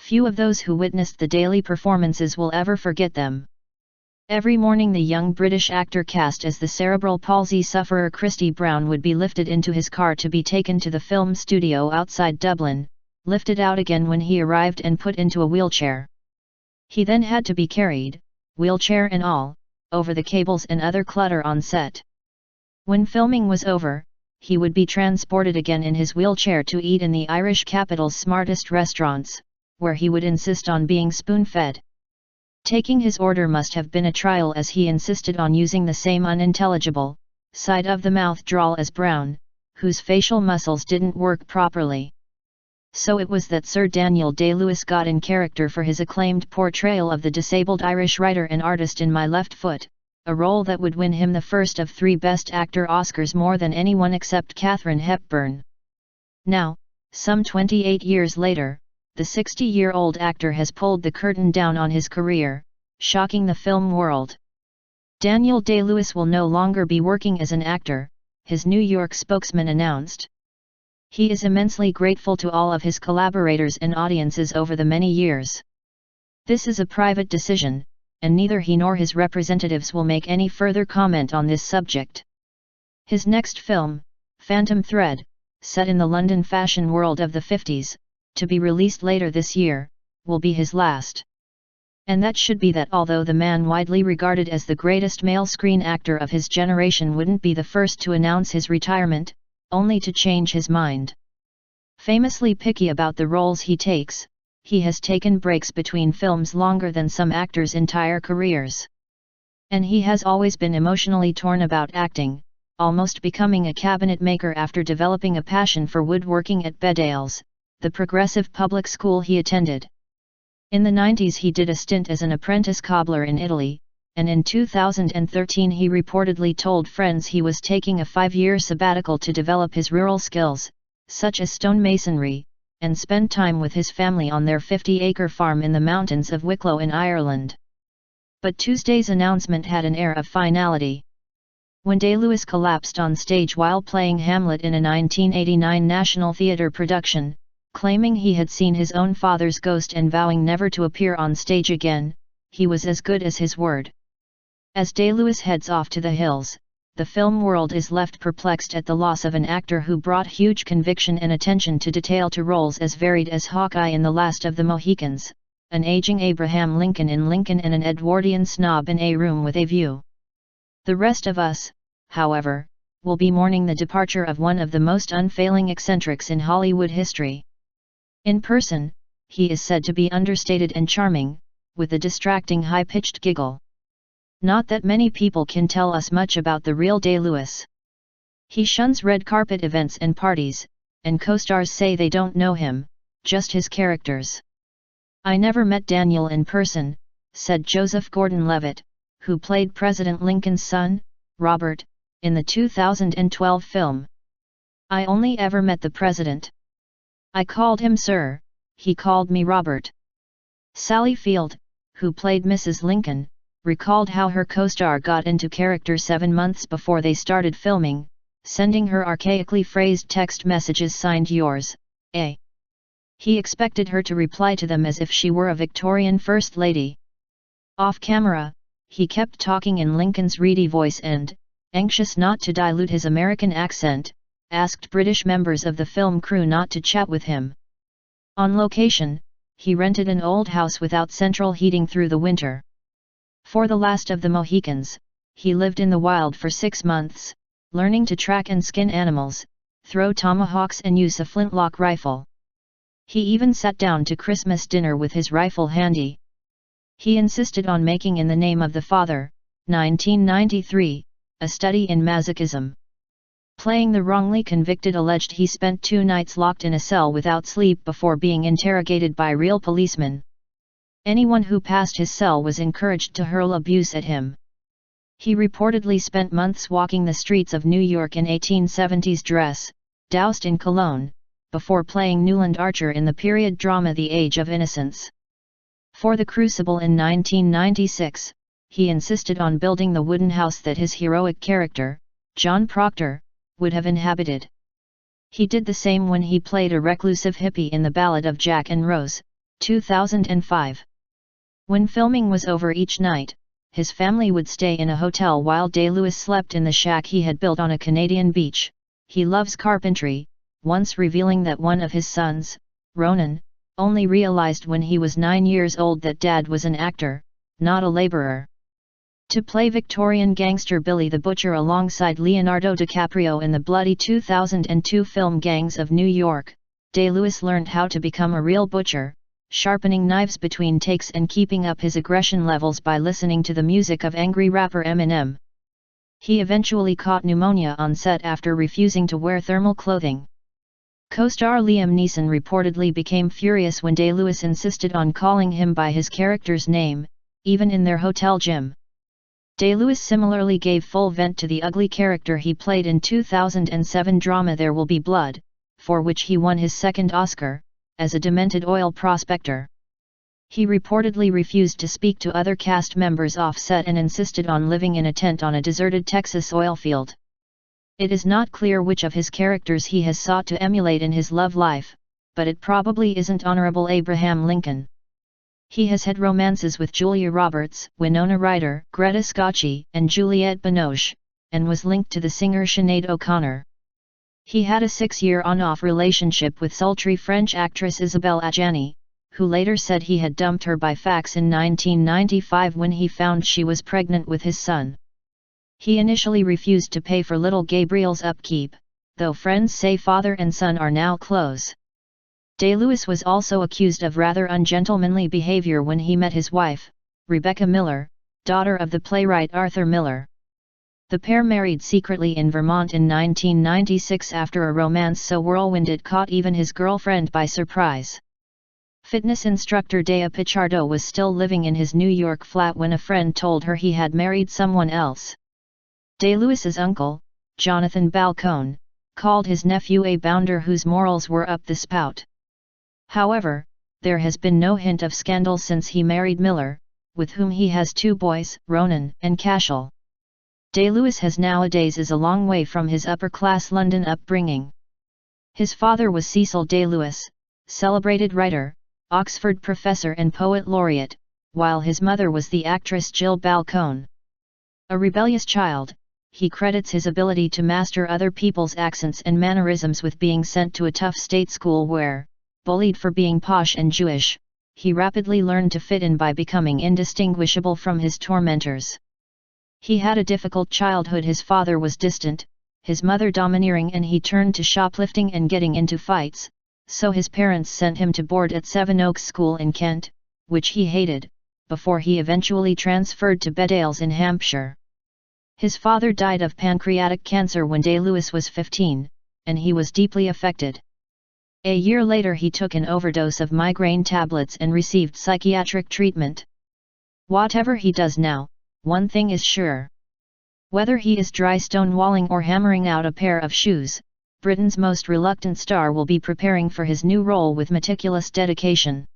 few of those who witnessed the daily performances will ever forget them. Every morning the young British actor cast as the cerebral palsy sufferer Christy Brown would be lifted into his car to be taken to the film studio outside Dublin, lifted out again when he arrived and put into a wheelchair. He then had to be carried, wheelchair and all, over the cables and other clutter on set. When filming was over, he would be transported again in his wheelchair to eat in the Irish capital's smartest restaurants, where he would insist on being spoon-fed. Taking his order must have been a trial, as he insisted on using the same unintelligible, side-of-the-mouth drawl as Brown, whose facial muscles didn't work properly. So it was that Sir Daniel Day-Lewis got in character for his acclaimed portrayal of the disabled Irish writer and artist in My Left Foot, a role that would win him the first of 3 Best Actor Oscars, more than anyone except Katharine Hepburn. Now, some 28 years later, the 60-year-old actor has pulled the curtain down on his career, shocking the film world. Daniel Day-Lewis will no longer be working as an actor, his New York spokesman announced. He is immensely grateful to all of his collaborators and audiences over the many years. This is a private decision, and neither he nor his representatives will make any further comment on this subject. His next film, Phantom Thread, set in the London fashion world of the 50s, to be released later this year, will be his last. And that should be that, although the man widely regarded as the greatest male screen actor of his generation wouldn't be the first to announce his retirement, only to change his mind. Famously picky about the roles he takes, he has taken breaks between films longer than some actors' entire careers. And he has always been emotionally torn about acting, almost becoming a cabinet maker after developing a passion for woodworking at Bedales, the progressive public school he attended. In the 90s he did a stint as an apprentice cobbler in Italy, and in 2013 he reportedly told friends he was taking a 5-year sabbatical to develop his rural skills, such as stonemasonry, and spend time with his family on their 50-acre farm in the mountains of Wicklow in Ireland. But Tuesday's announcement had an air of finality. When Day-Lewis collapsed on stage while playing Hamlet in a 1989 National Theatre production, claiming he had seen his own father's ghost and vowing never to appear on stage again, he was as good as his word. As Day-Lewis heads off to the hills, the film world is left perplexed at the loss of an actor who brought huge conviction and attention to detail to roles as varied as Hawkeye in The Last of the Mohicans, an aging Abraham Lincoln in Lincoln, and an Edwardian snob in A Room with a View. The rest of us, however, will be mourning the departure of one of the most unfailing eccentrics in Hollywood history. In person, he is said to be understated and charming, with a distracting high-pitched giggle. Not that many people can tell us much about the real Day-Lewis. He shuns red carpet events and parties, and co-stars say they don't know him, just his characters. "I never met Daniel in person," said Joseph Gordon-Levitt, who played President Lincoln's son, Robert, in the 2012 film. "I only ever met the president. I called him sir, he called me Robert." Sally Field, who played Mrs. Lincoln, recalled how her co-star got into character 7 months before they started filming, sending her archaically phrased text messages signed "Yours, A." He expected her to reply to them as if she were a Victorian First Lady. Off camera, he kept talking in Lincoln's reedy voice and, anxious not to dilute his American accent, asked British members of the film crew not to chat with him. On location, he rented an old house without central heating through the winter. For The Last of the Mohicans, he lived in the wild for 6 months, learning to track and skin animals, throw tomahawks and use a flintlock rifle. He even sat down to Christmas dinner with his rifle handy. He insisted on making In the Name of the Father, 1993, a study in masochism. Playing the wrongly convicted alleged he spent 2 nights locked in a cell without sleep before being interrogated by real policemen. Anyone who passed his cell was encouraged to hurl abuse at him. He reportedly spent months walking the streets of New York in 1870s dress, doused in cologne, before playing Newland Archer in the period drama The Age of Innocence. For The Crucible in 1996, he insisted on building the wooden house that his heroic character, John Proctor, would have inhabited. He did the same when he played a reclusive hippie in The Ballad of Jack and Rose, 2005. When filming was over each night, his family would stay in a hotel while Day-Lewis slept in the shack he had built on a Canadian beach. He loves carpentry, once revealing that one of his sons, Ronan, only realized when he was 9 years old that Dad was an actor, not a laborer. To play Victorian gangster Billy the Butcher alongside Leonardo DiCaprio in the bloody 2002 film Gangs of New York, Day-Lewis learned how to become a real butcher, sharpening knives between takes and keeping up his aggression levels by listening to the music of angry rapper Eminem. He eventually caught pneumonia on set after refusing to wear thermal clothing. Co-star Liam Neeson reportedly became furious when Day-Lewis insisted on calling him by his character's name, even in their hotel gym. Day-Lewis similarly gave full vent to the ugly character he played in 2007 drama There Will Be Blood, for which he won his second Oscar, as a demented oil prospector. He reportedly refused to speak to other cast members off set and insisted on living in a tent on a deserted Texas oil field. It is not clear which of his characters he has sought to emulate in his love life, but it probably isn't Honorable Abraham Lincoln. He has had romances with Julia Roberts, Winona Ryder, Greta Scacchi, and Juliette Binoche, and was linked to the singer Sinead O'Connor. He had a 6-year on-off relationship with sultry French actress Isabelle Adjani, who later said he had dumped her by fax in 1995 when he found she was pregnant with his son. He initially refused to pay for little Gabriel's upkeep, though friends say father and son are now close. Day-Lewis was also accused of rather ungentlemanly behavior when he met his wife, Rebecca Miller, daughter of the playwright Arthur Miller. The pair married secretly in Vermont in 1996 after a romance so whirlwind it caught even his girlfriend by surprise. Fitness instructor Dea Pichardo was still living in his New York flat when a friend told her he had married someone else. Day-Lewis's uncle, Jonathan Balcone, called his nephew a bounder whose morals were up the spout. However, there has been no hint of scandal since he married Miller, with whom he has 2 boys, Ronan and Cashel. Day-Lewis has nowadays is a long way from his upper-class London upbringing. His father was Cecil Day-Lewis, celebrated writer, Oxford professor and poet laureate, while his mother was the actress Jill Balcone. A rebellious child, he credits his ability to master other people's accents and mannerisms with being sent to a tough state school where, bullied for being posh and Jewish, he rapidly learned to fit in by becoming indistinguishable from his tormentors. He had a difficult childhood. His father was distant, his mother domineering, and he turned to shoplifting and getting into fights, so his parents sent him to board at Sevenoaks School in Kent, which he hated, before he eventually transferred to Bedales in Hampshire. His father died of pancreatic cancer when Day-Lewis was 15, and he was deeply affected. A year later he took an overdose of migraine tablets and received psychiatric treatment. Whatever he does now, one thing is sure. Whether he is dry stonewalling or hammering out a pair of shoes, Britain's most reluctant star will be preparing for his new role with meticulous dedication.